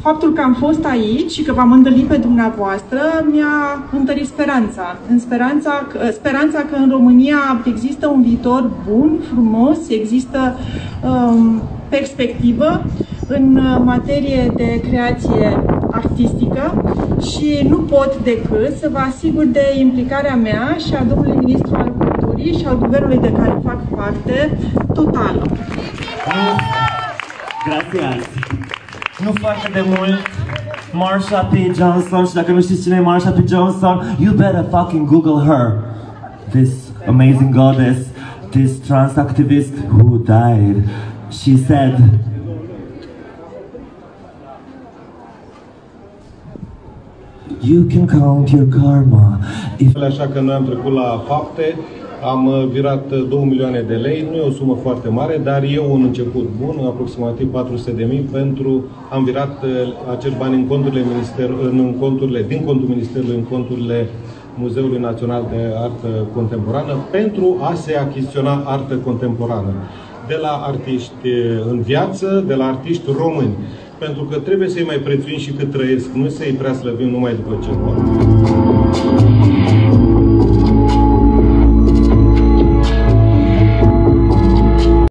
Faptul că am fost aici și că v-am întâlnit pe dumneavoastră mi-a întărit speranța. Speranța că în România există un viitor bun, frumos, există perspectivă în materie de creație artistică și nu pot decât să vă asigur de implicarea mea și a domnului ministru al culturii și al guvernului de care fac parte totală. Gracias. Nu foarte de mult, Marsha P. Johnson, și dacă nu știți cine e Marsha P. Johnson, you better fucking Google her. This amazing goddess, this trans activist who died. She said, you can count your karma. Așa că noi am trecut la fapte, am virat 2 milioane de lei, nu e o sumă foarte mare, dar e un început bun, aproximativ 400.000 am virat acești bani în conturile, din contul Ministerului în conturile Muzeului Național de Artă Contemporană pentru a se achiziționa artă contemporană de la artiști în viață, de la artiști români. Pentru că trebuie să-i mai prețuim și cât trăiesc, nu să-i prea slăvim numai după ce mor.